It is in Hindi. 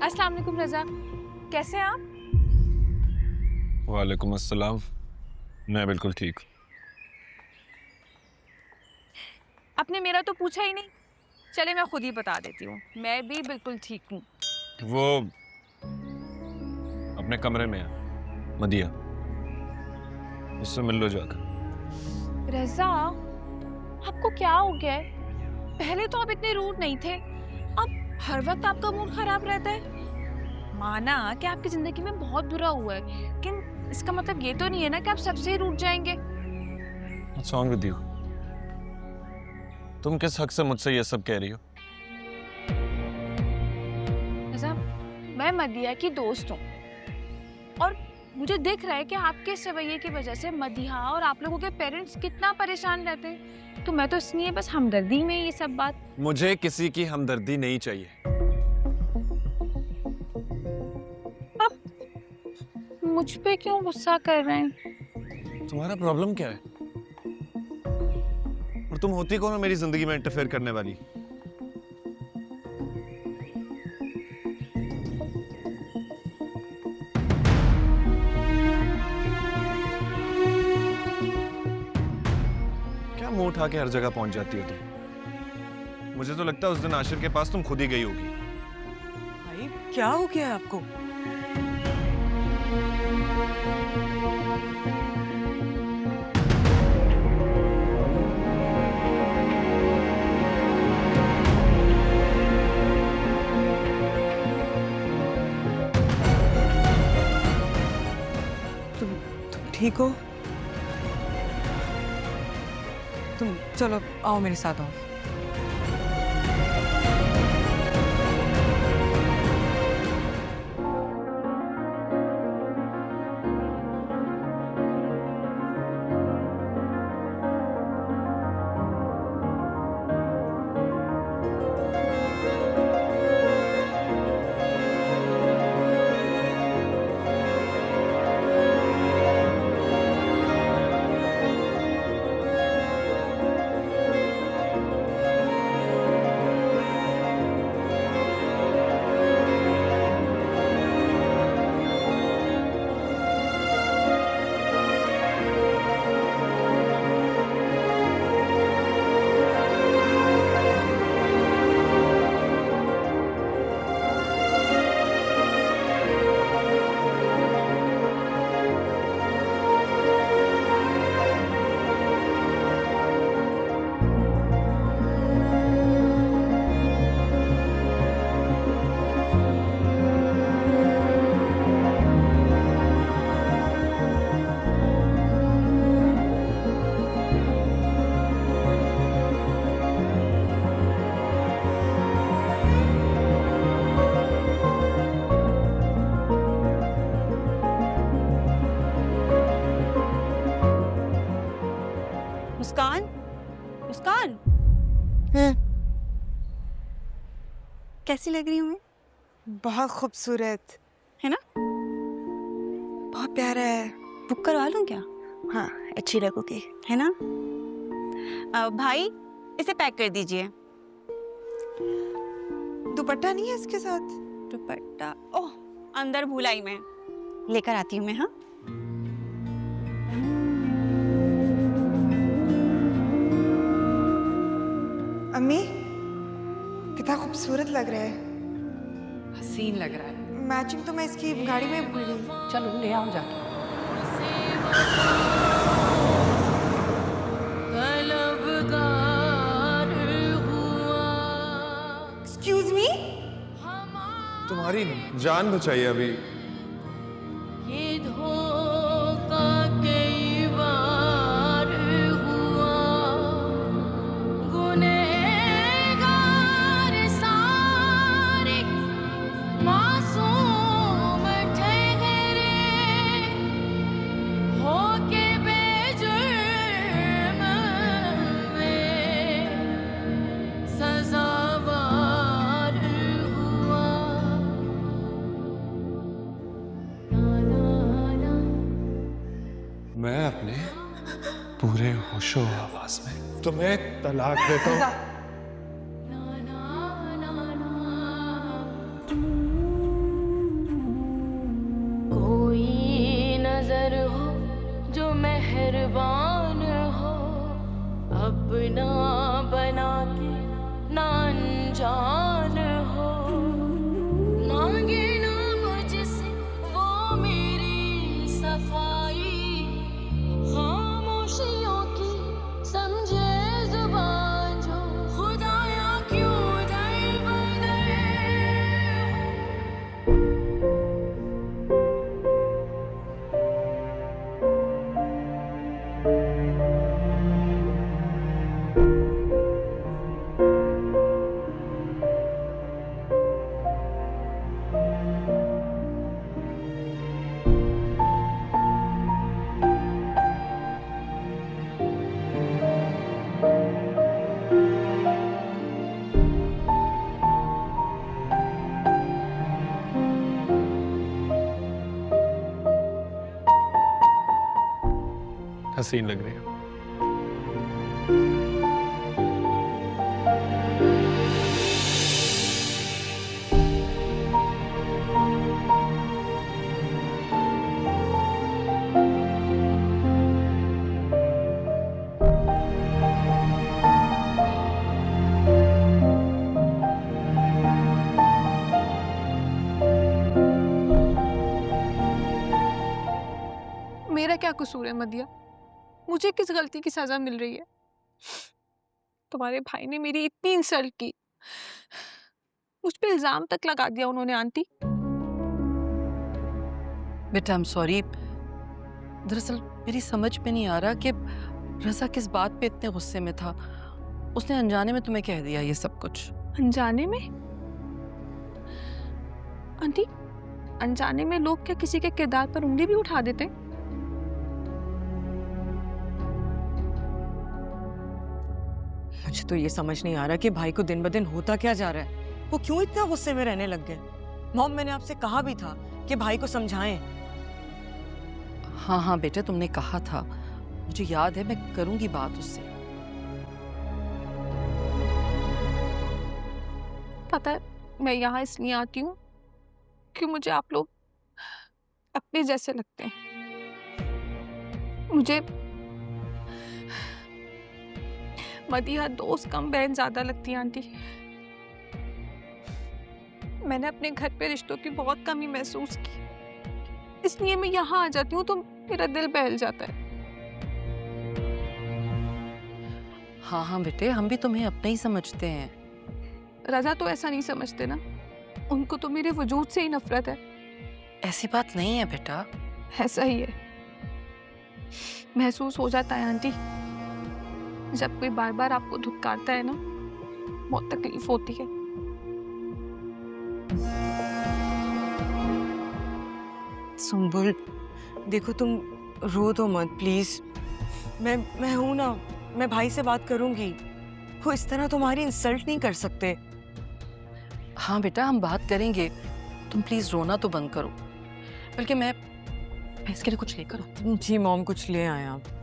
अस्सलाम वालेकुम रज़ा, कैसे हैं आप? वालेकुम अस्सलाम। मैं बिल्कुल ठीक। आपने मेरा तो पूछा ही नहीं। चले मैं खुद ही बता देती हूँ, मैं भी बिल्कुल ठीक हूँ। वो अपने कमरे में है, मदिया। उससे मिल लो जाकर। रज़ा, आपको क्या हो गया है? पहले तो आप इतने रूड नहीं थे, अब हर वक्त आपका मूड खराब रहता है। माना कि आपकी जिंदगी में बहुत बुरा हुआ है, लेकिन इसका मतलब ये तो नहीं है ना कि आप सबसे ही रूठ जाएंगे। What's wrong with you? तुम किस हक से मुझसे ये सब कह रही हो? रज़ा, मैं मदिया की दोस्त हूँ और मुझे दिख रहा है कि आपके इस रवैये की वजह से मदिहा और आप लोगों के पेरेंट्स कितना परेशान रहते हैं। तो मैं तो इसलिए बस हमदर्दी में ये सब बात। मुझे किसी की हमदर्दी नहीं चाहिए। अब मुझ पे क्यों गुस्सा कर रहे हैं? तुम्हारा प्रॉब्लम क्या है? और तुम होती कौन हो मेरी जिंदगी में इंटरफेयर करने वाली? क्या मुंह उठा के हर जगह पहुंच जाती हो तुम? मुझे तो लगता है उस दिन आशिर के पास तुम खुद ही गई होगी। भाई क्या हो गया है आपको? तुम ठीक हो? तुम चलो आओ मेरे साथ आओ। मुस्कान, मुस्कान, कैसी लग रही हूँ मैं? बहुत खूबसूरत है ना? बहुत प्यारा है। बुक करवा लूँ क्या? हाँ, अच्छी लगोगी। है ना? भाई इसे पैक कर दीजिए। दुपट्टा नहीं है इसके साथ? दुपट्टा ओह अंदर भूल आई मैं, लेकर आती हूँ मैं। हाँ अम्मी, कितना खूबसूरत लग रहा है। हसीन लग रहा है। मैचिंग तो मैं इसकी गाड़ी में भूल गई। चलो ले आओ जाके। एक्सक्यूज मी, तुम्हारी जान बचाई अभी। मैं अपने पूरे होशो आवाज में तुम्हें तलाक देता हूँ। हसीन लग रही हो। मेरा क्या कसूर है मदिया? मुझे किस गलती की सजा मिल रही है? तुम्हारे भाई ने मेरी इतनी इंसल्ट की, मुझ पे इल्जाम तक लगा दिया उन्होंने आंटी। बेटा आई एम सॉरी, दरअसल मेरी समझ में नहीं आ रहा कि रज़ा किस बात पे इतने गुस्से में था। उसने अनजाने में तुम्हें कह दिया ये सब कुछ। अनजाने में? आंटी, अनजाने में लोग क्या किसी के किरदार पर उंगली भी उठा देते? मुझे तो ये समझ नहीं आ रहा कि भाई को दिन ब दिन होता क्या जा रहा है। वो क्यों इतना गुस्से में रहने लग गए? मॉम, मैंने आपसे कहा भी था कि भाई को समझाएं। हाँ हाँ बेटा, तुमने कहा था, मुझे याद है, मैं करूंगी बात उससे। पता है, मैं यहाँ इसलिए आती हूँ कि मुझे आप लोग अपने जैसे लगते हैं। मुझे मदिया दोस्त कम बहन ज्यादा लगती है आंटी। मैंने अपने घर पे रिश्तों की बहुत कमी महसूस की, इसलिए मैं यहाँ आ जाती हूँ तो मेरा दिल बहल जाता है। हाँ हाँ बेटे, हम भी तुम्हें अपना ही समझते हैं। रजा तो ऐसा नहीं समझते ना, उनको तो मेरे वजूद से ही नफरत है। ऐसी बात नहीं है बेटा। ऐसा ही है, महसूस हो जाता है आंटी। जब कोई बार बार आपको धुतकारता है ना, बहुत तकलीफ होती है। सुंबुल, देखो तुम रो तो मत प्लीज। मैं हूं ना, मैं भाई से बात करूंगी। वो इस तरह तुम्हारी इंसल्ट नहीं कर सकते। हाँ बेटा, हम बात करेंगे, तुम प्लीज रोना तो बंद करो। बल्कि मैं इसके लिए कुछ लेकर आती हूँ। जी मॉम, कुछ ले आए आप।